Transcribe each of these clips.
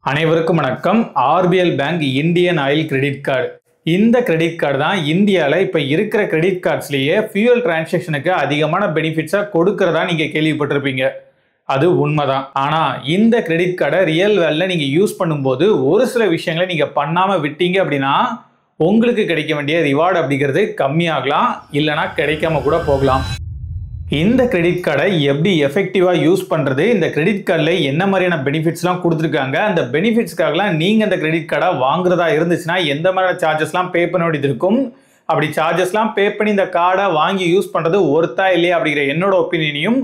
அனைவருக்கும் வணக்கம். RBL bank Indian Oil credit card. இந்த கிரெடிட் கார்டு தான் இந்தியாவில் இப்போ இருக்கிற கிரெடிட் கார்ட்ஸ்லேயே ஃபியூயல் டிரான்சாக்ஷனுக்கு அதிகமான பெனிஃபிட்ஸாக கொடுக்கறதா நீங்கள் கேள்விப்பட்டிருப்பீங்க. அது உண்மைதான். ஆனால் இந்த கிரெடிட் கார்டை ரியல் வேல்ல நீங்கள் யூஸ் பண்ணும்போது ஒரு சில விஷயங்களை நீங்கள் பண்ணாமல் விட்டீங்க அப்படின்னா உங்களுக்கு கிடைக்க வேண்டிய ரிவார்டு அப்படிங்கிறது கம்மியாகலாம், இல்லைனா கிடைக்காம கூட போகலாம். இந்த கிரெடிட் கார்டை எப்படி எஃபெக்டிவாக யூஸ் பண்ணுறது, இந்த கிரெடிட் கார்டில் என்ன மாதிரியான பெனிஃபிட்ஸ்லாம் கொடுத்துருக்காங்க, அந்த பெனிஃபிட்ஸ்க்காகலாம் நீங்கள் இந்த கிரெடிட் கார்டை வாங்குறதா இருந்துச்சுன்னா எந்த மாதிரியான சார்ஜஸ்லாம் பே பண்ண வேண்டியது இருக்கும், அப்படி சார்ஜஸ்லாம் பே பண்ணி இந்த கார்டை வாங்கி யூஸ் பண்ணுறது ஒர்த்தா இல்லையா அப்படிங்கிற என்னோட ஒப்பீனியனையும்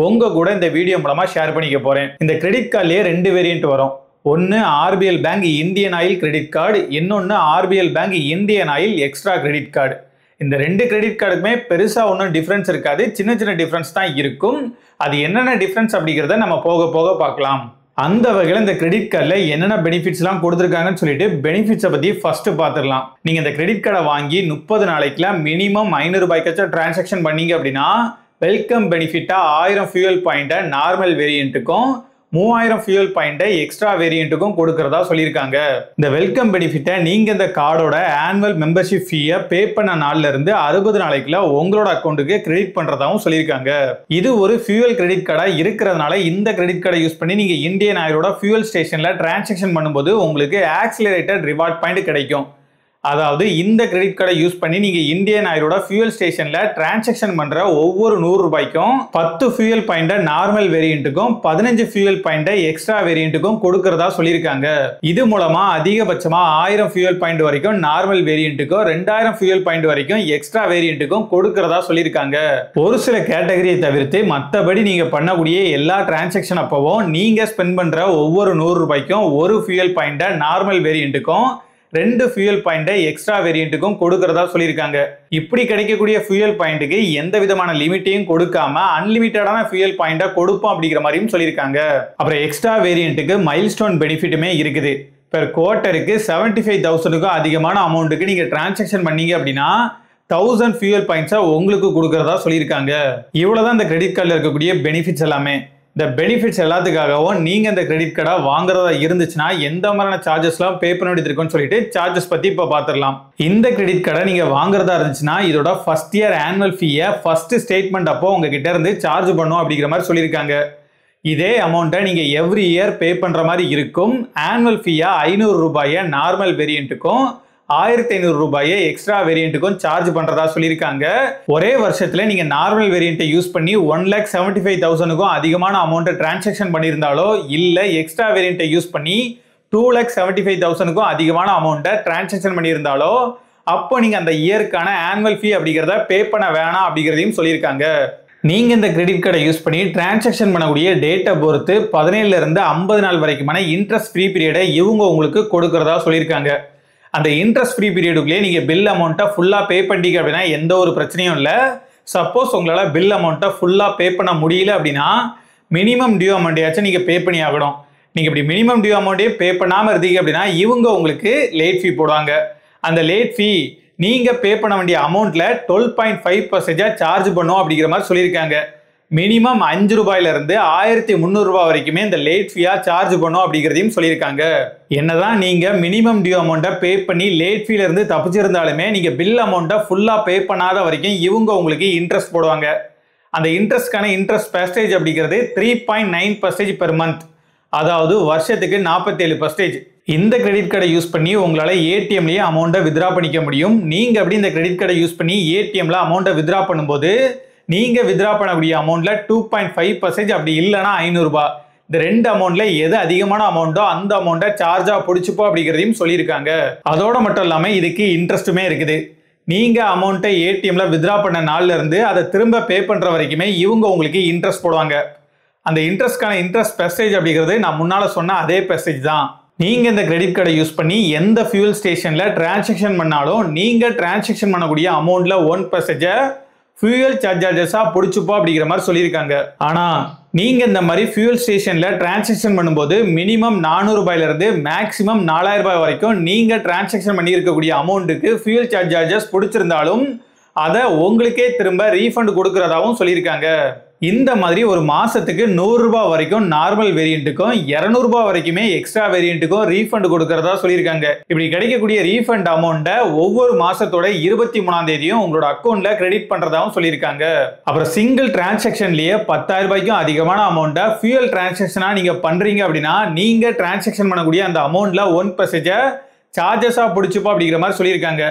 உங்கள் கூட இந்த வீடியோ மூலமாக ஷேர் பண்ணிக்க போகிறேன். இந்த கிரெடிட் கார்ட்லேயே 2 வேரியன்ட் வரும். ஒன்று RBL bank Indian Oil credit card, இன்னொன்று RBL bank Indian Oil extra credit card. இந்த 2 கிரெடிட் கார்டுக்குமே பெருசாக ஒன்றும் டிஃப்ரென்ஸ் இருக்காது, சின்ன சின்ன டிஃப்ரென்ஸ் தான் இருக்கும். அது என்னென்ன டிஃப்ரென்ஸ் அப்படிங்கிறத நம்ம போக போக பார்க்கலாம். அந்த வகையில் இந்த கிரெடிட் கார்டில் என்னென்ன பெனிஃபிட்ஸ்லாம் கொடுத்துருக்காங்கன்னு சொல்லிட்டு பெனிஃபிட்ஸை பற்றி ஃபர்ஸ்ட் பார்த்துடலாம். நீங்கள் இந்த கிரெடிட் கார்டை வாங்கி 30 நாளைக்குலாம் மினிமம் 500 ரூபாய்க்காச்சும் டிரான்சாக்ஷன் பண்ணீங்க அப்படின்னா வெல்கம் பெனிஃபிட்டாக 1000 ஃபியூயல் பாயிண்ட்டை நார்மல் வேரியண்ட்டுக்கும் 3000 ஃபியூயல் பாயிண்ட்டை எக்ஸ்ட்ரா வேரியண்ட்டுக்கும் கொடுக்கறதா சொல்லியிருக்காங்க. இந்த வெல்கம் பெனிஃபிட்டை நீங்கள் இந்த கார்டோட ஆனுவல் மெம்பர்ஷிப் ஃபீயை பே பண்ண நாள்ல இருந்து 60 நாளைக்குள்ள உங்களோட அக்கௌண்ட்டுக்கு கிரெடிட் பண்றதாவும் சொல்லியிருக்காங்க. இது ஒரு ஃபியூயல் கிரெடிட் கார்டா இருக்கிறதுனால இந்த கிரெடிட் கார்டை யூஸ் பண்ணி நீங்க இந்தியன் ஆயிலோட ஃபியூயல் ஸ்டேஷன்ல டிரான்சாக்ஷன் பண்ணும்போது உங்களுக்கு ஆக்சிலரேட்டட் ரிவார்ட் பாயிண்ட் கிடைக்கும். அதாவது இந்த கிரெடிட் கார்டை யூஸ் பண்ணி நீங்க இந்தியன் ஆயிலோட ஃபியூயல் ஸ்டேஷன்ல டிரான்சாக்ஷன் பண்ற ஒவ்வொரு 100 ரூபாய்க்கும் 10 ஃபியூயல் பாயிண்ட்டை நார்மல் வேரியண்ட்டுக்கும் 15 ஃபியூயல் பாயிண்ட்டை எக்ஸ்ட்ரா வேரியண்ட்டுக்கும் கொடுக்கறதா சொல்லியிருக்காங்க. இது மூலமா அதிகபட்சமா 1000 ஃபியூயல் பாயிண்ட் வரைக்கும் நார்மல் வேரியண்ட்டுக்கும் 2000 ஃபியூயல் பாயிண்ட் வரைக்கும் எக்ஸ்ட்ரா வேரியண்ட்டுக்கும் கொடுக்கறதா சொல்லியிருக்காங்க. ஒரு சில கேட்டகரியை தவிர்த்து மற்றபடி நீங்க பண்ணக்கூடிய எல்லா டிரான்சாக்ஷன் அப்பவும் நீங்க ஸ்பெண்ட் பண்ற ஒவ்வொரு 100 ரூபாய்க்கும் 1 ஃபியூயல் பாயிண்ட்டை நார்மல் வேரியண்ட்டுக்கும் 2 ஃபியூயல் பாயிண்ட்டை எக்ஸ்ட்ரா வேரியண்ட்டுக்கும் கொடுக்கறதா சொல்லியிருக்காங்க. இப்படி கிடைக்கக்கூடிய ஃபியூயல் பாயிண்ட்டுக்கு எந்த விதமான லிமிட்டையும் கொடுக்காம அன்லிமிட்டடான ஃபியூயல் பாயிண்ட்டை கொடுப்போம் அப்படிங்கிற மாதிரியும் சொல்லியிருக்காங்க. அப்புறம் எக்ஸ்ட்ரா வேரியண்ட்டுக்கு மைல்ஸ்டோன் பெனிஃபிட்டுமே இருக்குது. பெர் குவார்ட்டருக்கு 75,000க்கும் அதிகமான அமௌண்ட்டுக்கு நீங்க டிரான்சாக்ஷன் பண்ணீங்க அப்படின்னா 1000 ஃபியூயல் பாயிண்ட்ஸை உங்களுக்கு கொடுக்கறதா சொல்லியிருக்காங்க. இவ்வளவுதான் இந்த கிரெடிட் கார்டில் இருக்கக்கூடிய பெனிஃபிட்ஸ் எல்லாமே. இந்த பெனிஃபிட்ஸ் எல்லாத்துக்காகவும் நீங்க இந்த கிரெடிட் கார்டை வாங்குறதா இருந்துச்சுன்னா எந்த மாதிரியான சார்ஜஸ்லாம் பே பண்ண வேண்டியது இருக்குன்னு சொல்லிட்டு சார்ஜஸ் பத்தி இப்போ பார்த்துடலாம். இந்த கிரெடிட் கார்டை நீங்க வாங்குறதா இருந்துச்சுன்னா இதோட ஃபர்ஸ்ட் இயர் ஆனுவல் ஃபீயை ஃபர்ஸ்ட் ஸ்டேட்மெண்ட் அப்போ உங்ககிட்ட இருந்து சார்ஜ் பண்ணும் அப்படிங்கிற மாதிரி சொல்லியிருக்காங்க. இதே அமௌண்ட்டை நீங்க எவ்ரி இயர் பே பண்ற மாதிரி இருக்கும். ஆனுவல் ஃபீயா 500 ரூபாயை நார்மல் வேரியண்ட்டுக்கும் 1500 ரூபாயை எக்ஸ்ட்ரா வேரியண்ட்டுக்கும் சார்ஜ் பண்றதா சொல்லியிருக்காங்க. ஒரே வருஷத்துல நீங்க நார்மல் வேரியண்ட்டை யூஸ் பண்ணி 1,75,000க்கும் அதிகமான அமௌண்ட்டை டிரான்சாக்ஷன் பண்ணியிருந்தாலோ இல்ல எக்ஸ்ட்ரா வேரியண்ட்டை யூஸ் பண்ணி 2,75,000க்கும் அதிகமான அமௌண்ட்டை டிரான்சாக்ஷன் பண்ணியிருந்தாலோ அப்போ நீங்க அந்த இயருக்கான ஆனுவல் ஃபீ அப்படிங்கிறத பே பண்ண வேணாம் அப்படிங்கிறதையும் சொல்லியிருக்காங்க. நீங்க இந்த கிரெடிட் கார்டை யூஸ் பண்ணி டிரான்சாக்ஷன் பண்ணக்கூடிய டேட்டை பொறுத்து 17ல இருந்து 50 நாள் வரைக்குமான இன்ட்ரெஸ்ட் ஃப்ரீ பீரியடை இவங்க உங்களுக்கு கொடுக்கறதா சொல்லியிருக்காங்க. அந்த இன்ட்ரெஸ்ட் ஃப்ரீ பீரியடுக்குள்ளே நீங்கள் பில் அமௌண்ட்டை ஃபுல்லாக பே பண்ணிட்டீங்க அப்படின்னா எந்த ஒரு பிரச்சனையும் இல்லை. சப்போஸ் உங்களால் பில் அமௌண்ட்டை ஃபுல்லாக பே பண்ண முடியல அப்படின்னா மினிமம் டியூ அமௌண்ட்டையாச்சும் நீங்கள் பே பண்ணி ஆகணும். நீங்கள் இப்படி மினிமம் டியூ அமௌண்ட்டே பே பண்ணாமல் இருந்தீங்க அப்படின்னா இவங்க உங்களுக்கு லேட் ஃபீ போடுவாங்க. அந்த லேட் ஃபீ நீங்கள் பே பண்ண வேண்டிய அமௌண்ட்டில் 12.5% சார்ஜ் பண்ணும் அப்படிங்கிற மாதிரி சொல்லியிருக்காங்க. மினிமம் 5 ரூபாயிலிருந்து 1300 ரூபாய் வரைக்குமே இந்த லேட் ஃபீயா சார்ஜ் பண்ணும் அப்படிங்கிறதையும் சொல்லியிருக்காங்க. என்னதான் நீங்க மினிமம் டியூ அமௌண்ட்டை பே பண்ணி லேட் ஃபீல இருந்து தப்பிச்சிருந்தாலுமே நீங்க பில் அமௌண்ட்டை ஃபுல்லா பே பண்ணாத வரைக்கும் இவங்க உங்களுக்கு இன்ட்ரெஸ்ட் போடுவாங்க. அந்த இன்ட்ரெஸ்ட்கான இன்ட்ரெஸ்ட் பெர்சன்டேஜ் அப்படிங்கிறது 3.9% பெர் மந்த், அதாவது வருஷத்துக்கு 47%. இந்த கிரெடிட் கார்டை யூஸ் பண்ணி உங்களால ஏடிஎம்லயே அமௌண்ட்டை வித்ரா பண்ணிக்க முடியும். நீங்க அப்படி இந்த கிரெடிட் கார்டை யூஸ் பண்ணி ஏடிஎம்ல அமௌண்ட்டை வித்ரா பண்ணும்போது நீங்க வித்ரா பண்ணக்கூடிய அமௌண்ட்ல 2.5% அப்படி இல்லைன்னா 500 ரூபாய், இந்த 2 அமௌண்ட்ல எது அதிகமான அமௌண்ட்டோ அந்த அமௌண்ட்டை சார்ஜா பிடிச்சிப்போ அப்படிங்கிறதையும் சொல்லியிருக்காங்க. அதோட மட்டும் இல்லாமல் இதுக்கு இன்ட்ரெஸ்ட்டுமே இருக்குது. நீங்க அமௌண்ட்டை ஏடிஎம்ல வித்ரா பண்ண நாள்ல இருந்து அதை திரும்ப பே பண்ற வரைக்குமே இவங்க உங்களுக்கு இன்ட்ரெஸ்ட் போடுவாங்க. அந்த இன்ட்ரெஸ்ட்கான இன்ட்ரெஸ்ட் பெர்சன்டேஜ் அப்படிங்கிறது நான் முன்னால சொன்ன அதே பெர்சன்டேஜ் தான். நீங்க இந்த கிரெடிட் கார்டை யூஸ் பண்ணி எந்த ஃபியூயல் ஸ்டேஷன்ல டிரான்சாக்ஷன் பண்ணாலும் நீங்க டிரான்சாக்ஷன் பண்ணக்கூடிய அமௌண்ட்ல 1% ஃபியூயல் சார்ஜஸா பிடிச்சிப்போ அப்படிங்கிற மாதிரி சொல்லியிருக்காங்க. ஆனா நீங்க இந்த மாதிரி ஃபியூயல் ஸ்டேஷன்ல டிரான்சாக்ஷன் பண்ணும்போது மினிமம் 400 ரூபாயிலிருந்து மேக்ஸிமம் 4000 ரூபாய் வரைக்கும் நீங்க டிரான்சாக்ஷன் பண்ணி இருக்கக்கூடிய அமௌண்ட்டுக்கு ஃபியூயல் சார்ஜஸ் பிடிச்சிருந்தாலும் அதை உங்களுக்கே திரும்ப ரீஃபண்ட் கொடுக்கறதாவும் சொல்லியிருக்காங்க. இந்த மாதிரி ஒரு மாசத்துக்கு 100 ரூபாய் வரைக்கும் நார்மல் வேரியண்ட்டுக்கும் 200 ரூபாய் வரைக்குமே எக்ஸ்ட்ரா வேரியண்ட்டுக்கும் ரீஃபண்ட் கொடுக்கறதா சொல்லியிருக்காங்க. இப்படி கிடைக்கக்கூடிய ரீஃபண்ட் அமௌண்ட்டை ஒவ்வொரு மாசத்தோட 23ஆம் தேதியும் உங்களோட அக்கௌண்ட்ல கிரெடிட் பண்றதாவும் சொல்லியிருக்காங்க. அப்புறம் சிங்கிள் டிரான்சாக்ஷன்லயே 10,000 ரூபாய்க்கும் அதிகமான அமௌண்ட்டை ஃபியூயல் டிரான்சாக்ஷனா நீங்க பண்றீங்க அப்படின்னா நீங்க டிரான்சாக்ஷன் பண்ணக்கூடிய அந்த அமௌண்ட்ல 1% சார்ஜஸா பிடிச்சுப்போம் அப்படிங்கிற மாதிரி சொல்லியிருக்காங்க.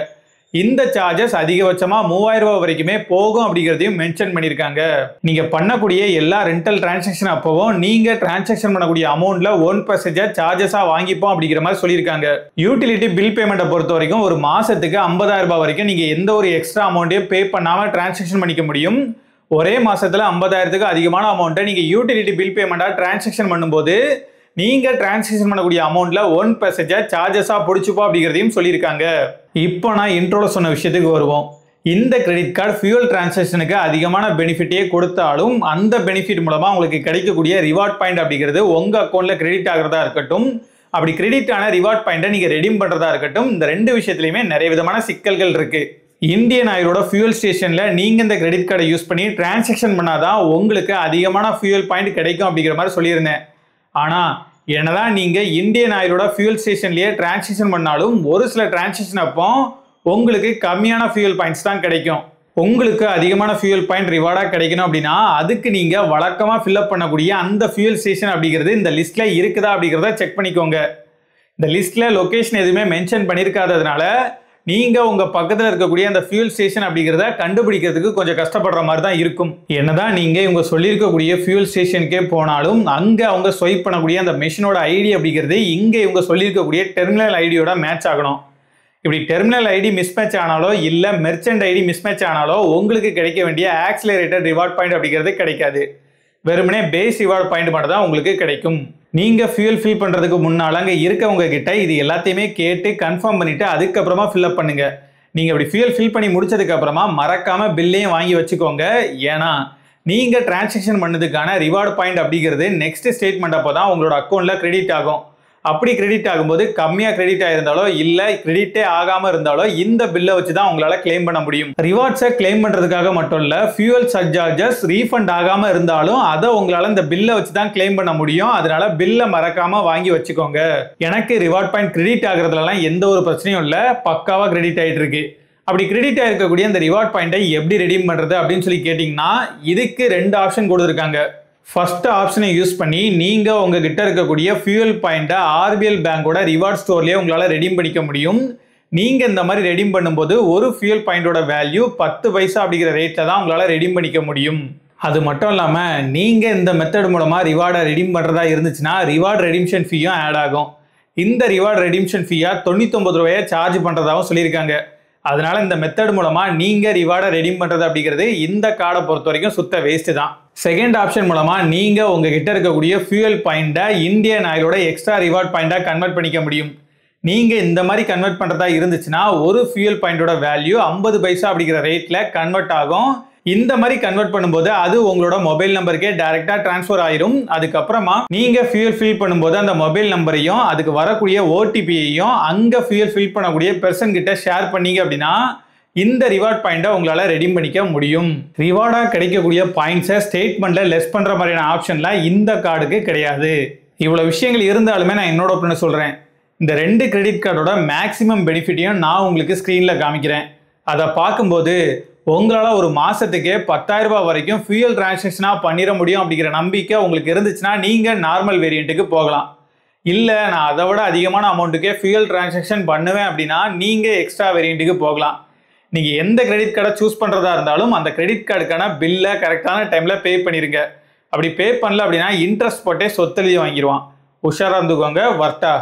இந்த சார்ஜஸ் அதிகபட்சமா 3000 ரூபாய் வரைக்குமே போகும் அப்படிங்கிறதையும் மென்ஷன் பண்ணியிருக்காங்க. நீங்க பண்ணக்கூடிய எல்லா ரெண்டல் டிரான்சாக்ஷன் அப்பவும் நீங்க டிரான்சாக்ஷன் பண்ணக்கூடிய அமௌண்ட்ல 1% சார்ஜஸா வாங்கிப்போம் அப்படிங்கிற மாதிரி சொல்லியிருக்காங்க. யூட்டிலிட்டி பில் பேமெண்ட்டை பொறுத்த வரைக்கும் ஒரு மாசத்துக்கு 50,000 ரூபாய் வரைக்கும் நீங்க எந்த ஒரு எக்ஸ்ட்ரா அமௌண்ட்டையும் பே பண்ணாம டிரான்சாக்ஷன் பண்ணிக்க முடியும். ஒரே மாசத்துல 50,000க்கு அதிகமான அமௌண்ட்டை நீங்க யூட்டிலிட்டி பில் பேமெண்ட்டா டிரான்சாக்ஷன் பண்ணும்போது நீங்க டிரான்சாக்ஷன் பண்ணக்கூடிய அமௌண்ட்ல 1% சார்ஜஸா பிடிச்சுப்போம் அப்படிங்கிறதையும் சொல்லியிருக்காங்க. இப்போ நான் இன்ட்ரோல சொன்ன விஷயத்துக்கு வருவோம். இந்த கிரெடிட் கார்டு ஃபியூயல் டிரான்சாக்ஷனுக்கு அதிகமான பெனிஃபிட்டே கொடுத்தாலும் அந்த பெனிஃபிட் மூலமா உங்களுக்கு கிடைக்கக்கூடிய ரிவார்ட் பாயிண்ட் அப்படிங்கிறது உங்க அக்கௌண்ட்ல கிரெடிட் ஆகிறதா இருக்கட்டும், அப்படி கிரெடிட் ஆன ரிவார்ட் பாயிண்டை நீங்க ரெடீம் பண்றதா இருக்கட்டும், இந்த ரெண்டு விஷயத்திலுமே நிறைய விதமான சிக்கல்கள் இருக்கு. இந்தியன் ஆயிலோட ஃபியூயல் ஸ்டேஷன்ல நீங்க இந்த கிரெடிட் கார்டை யூஸ் பண்ணி டிரான்சாக்ஷன் பண்ணாதான் உங்களுக்கு அதிகமான ஃபியூயல் பாயிண்ட் கிடைக்கும் அப்படிங்கிற மாதிரி சொல்லியிருந்தேன். ஆனா என்னதான் நீங்க இந்தியன் ஆயிலோட ஃபியூயல் ஸ்டேஷன்லயே டிரான்சாக்ஷன் பண்ணாலும் ஒரு சில டிரான்சாக்ஷன் அப்போ உங்களுக்கு கம்மியான ஃபியூயல் பாயிண்ட்ஸ் தான் கிடைக்கும். உங்களுக்கு அதிகமான ஃபியூயல் பாயிண்ட் ரிவார்டா கிடைக்கணும் அப்படின்னா அதுக்கு நீங்க வழக்கமா ஃபில்அப் பண்ணக்கூடிய அந்த ஃபியூயல் ஸ்டேஷன் அப்படிங்கிறது இந்த லிஸ்ட்ல இருக்குதா அப்படிங்கிறத செக் பண்ணிக்கோங்க. இந்த லிஸ்ட்ல லொகேஷன் எதுவுமே மென்ஷன் பண்ணியிருக்காததுனால நீங்க உங்க பக்கத்துல இருக்கக்கூடிய அந்த ஃபியூயல் ஸ்டேஷன் அப்படிங்கிறத கண்டுபிடிக்கிறதுக்கு கொஞ்சம் கஷ்டப்படுற மாதிரி தான் இருக்கும். என்னதான் நீங்க இவங்க சொல்லியிருக்கக்கூடிய ஃபியூயல் ஸ்டேஷனுக்கே போனாலும் அங்க அவங்க ஸ்வைப் பண்ணக்கூடிய அந்த மெஷினோட ஐடி அப்படிங்கிறது இங்க இவங்க சொல்லியிருக்கக்கூடிய டெர்மினல் ஐடியோட மேட்ச் ஆகணும். இப்படி டெர்மினல் ஐடி மிஸ்மேட்ச் ஆனாலோ இல்ல மெர்ச்சன்ட் ஐடி மிஸ்மேட்ச் ஆனாலோ உங்களுக்கு கிடைக்க வேண்டிய ஆக்சிலரேட்டட் ரிவார்ட் பாயிண்ட் அப்படிங்கிறது கிடைக்காது. வெறுமனே பேஸ் ரிவார்ட் பாயிண்ட் மட்டும் தான் உங்களுக்கு கிடைக்கும். நீங்க ஃபியூயல் ஃபில் பண்றதுக்கு முன்னால அங்க இருக்கவங்க கிட்ட இது எல்லாத்தையுமே கேட்டு கன்ஃபார்ம் பண்ணிட்டு அதுக்கப்புறமா ஃபில்அப் பண்ணுங்க. நீங்க அப்படி ஃபியூயல் ஃபில் பண்ணி முடிச்சதுக்கு அப்புறமா மறக்காம பில்லையும் வாங்கி வச்சுக்கோங்க. ஏன்னா நீங்க டிரான்சாக்ஷன் பண்ணதுக்கான ரிவார்ட் பாயிண்ட் அப்படிங்கிறது நெக்ஸ்ட் ஸ்டேட்மெண்ட் அப்போ தான் உங்களோட அக்கௌண்ட்ல கிரெடிட் ஆகும். அப்படி கிரெடிட் ஆகும்போது கம்மியா கிரெடிட் ஆயிருந்தாலோ இல்ல கிரெடிட்டே ஆகாம இருந்தாலோ இந்த பில்லை வச்சு தான் உங்களால கிளைம் பண்ண முடியும். ரிவார்ட்ஸை கிளைம் பண்றதுக்காக மட்டும் இல்ல, ஃபியூயல் சர்சார்ஜஸ் ரீஃபண்ட் ஆகாம இருந்தாலும் அதை உங்களால இந்த பில்லை வச்சு தான் கிளைம் பண்ண முடியும். அதனால பில்லை மறக்காம வாங்கி வச்சுக்கோங்க. எனக்கு ரிவார்ட் பாயிண்ட் கிரெடிட் ஆகுறதுலாம் எந்த ஒரு பிரச்சனையும் இல்ல, பக்காவா கிரெடிட் ஆயிட்டு இருக்கு. அப்படி கிரெடிட் ஆயிருக்கக்கூடிய அந்த ரிவார்ட் பாயிண்டை எப்படி ரெடீம் பண்றது அப்படின்னு சொல்லி கேட்டீங்கன்னா இதுக்கு 2 ஆப்ஷன் கொடுத்துருக்காங்க. ஃபர்ஸ்ட் ஆப்ஷனை யூஸ் பண்ணி நீங்க உங்ககிட்ட இருக்கக்கூடிய ஃபியூயல் பாயிண்டை ஆர்பிஎல் பேங்கோட ரிவார்ட் ஸ்டோர்லயே உங்களால ரெடீம் பண்ணிக்க முடியும். நீங்க இந்த மாதிரி ரெடீம் பண்ணும்போது ஒரு ஃபியூயல் பாயிண்டோட வேல்யூ 10 பைசா அப்படிங்கிற ரேட்ல தான் உங்களால ரெடீம் பண்ணிக்க முடியும். அது மட்டும் இல்லாம நீங்க இந்த மெத்தட் மூலமா ரிவார்டை ரெடீம் பண்றதா இருந்துச்சுன்னா ரிவார்ட் ரெடீம்ஷன் ஃபீயும் ஆட் ஆகும். இந்த ரிவார்ட் ரெடீம்ஷன் ஃபீயா 99 ரூபாயை சார்ஜ் பண்றதாவும் சொல்லியிருக்காங்க. அதனால இந்த மெத்தட் மூலமா நீங்க ரிவார்டை ரெடீம் பண்றது அப்படிங்கிறது இந்த கார்டை பொறுத்த வரைக்கும் சுத்த வேஸ்ட் தான். செகண்ட் ஆப்ஷன் மூலமா நீங்க உங்ககிட்ட இருக்கக்கூடிய ஃபியூயல் பாயிண்டை இந்தியன் ஆயிலோட எக்ஸ்ட்ரா ரிவார்ட் பாயிண்டா கன்வெர்ட் பண்ணிக்க முடியும். நீங்க இந்த மாதிரி கன்வெர்ட் பண்றதா இருந்துச்சுன்னா ஒரு ஃபியூயல் பாயிண்டோட வேல்யூ 50 பைசா அப்படிங்கிற ரேட்ல கன்வெர்ட் ஆகும். இந்த மாதிரி கன்வெர்ட் பண்ணும்போது அது உங்களோட மொபைல் நம்பருக்கே டைரக்டா டிரான்ஸ்ஃபர் ஆயிரும். அதுக்கப்புறமா நீங்க ஃபியூயல் ஃபில் பண்ணும்போது அந்த மொபைல் நம்பரையும் அதுக்கு வரக்கூடிய ஓடிபியையும் அங்க ஃபியூயல் ஃபில் பண்ணக்கூடிய பெர்சன் கிட்ட ஷேர் பண்ணீங்க அப்படின்னா இந்த ரிவார்ட் பாயிண்டை உங்களால ரெடீம் பண்ணிக்க முடியும். ரிவார்டா கிடைக்கக்கூடிய பாயிண்ட்ஸை ஸ்டேட்மெண்ட்ல லெஸ் பண்ற மாதிரியான ஆப்ஷன்ல இந்த கார்டுக்கு கிடையாது. இவ்வளவு விஷயங்கள் இருந்தாலுமே நான் என்னோட ஒப்பீனியன் சொல்றேன். இந்த 2 கிரெடிட் கார்டோட மேக்ஸிமம் பெனிஃபிட்டையும் நான் உங்களுக்கு ஸ்க்ரீன்ல காமிக்கிறேன். அதை பார்க்கும்போது உங்களால ஒரு மாசத்துக்கு 10,000 ரூபாய் வரைக்கும் ஃபியூயல் டிரான்சாக்ஷனா பண்ணிட முடியும் அப்படிங்கிற நம்பிக்கை உங்களுக்கு இருந்துச்சுன்னா நீங்க நார்மல் வேரியண்ட்டுக்கு போகலாம். இல்ல நான் அதை விட அதிகமான அமௌண்ட்டுக்கே ஃபியூயல் டிரான்சாக்ஷன் பண்ணுவேன் அப்படின்னா நீங்க எக்ஸ்ட்ரா வேரியண்ட்டுக்கு போகலாம். நீங்க எந்த கிரெடிட் கார்டை சூஸ் பண்றதா இருந்தாலும் அந்த கிரெடிட் கார்டுக்கான பில்லை கரெக்டான டைம்ல பே பண்ணிருங்க. அப்படி பே பண்ணல அப்படின்னா இன்ட்ரெஸ்ட் போட்டே சொத்தெழுதி வாங்கிடுவான். உஷாரா இருந்துக்கோங்க. வர்த்தா.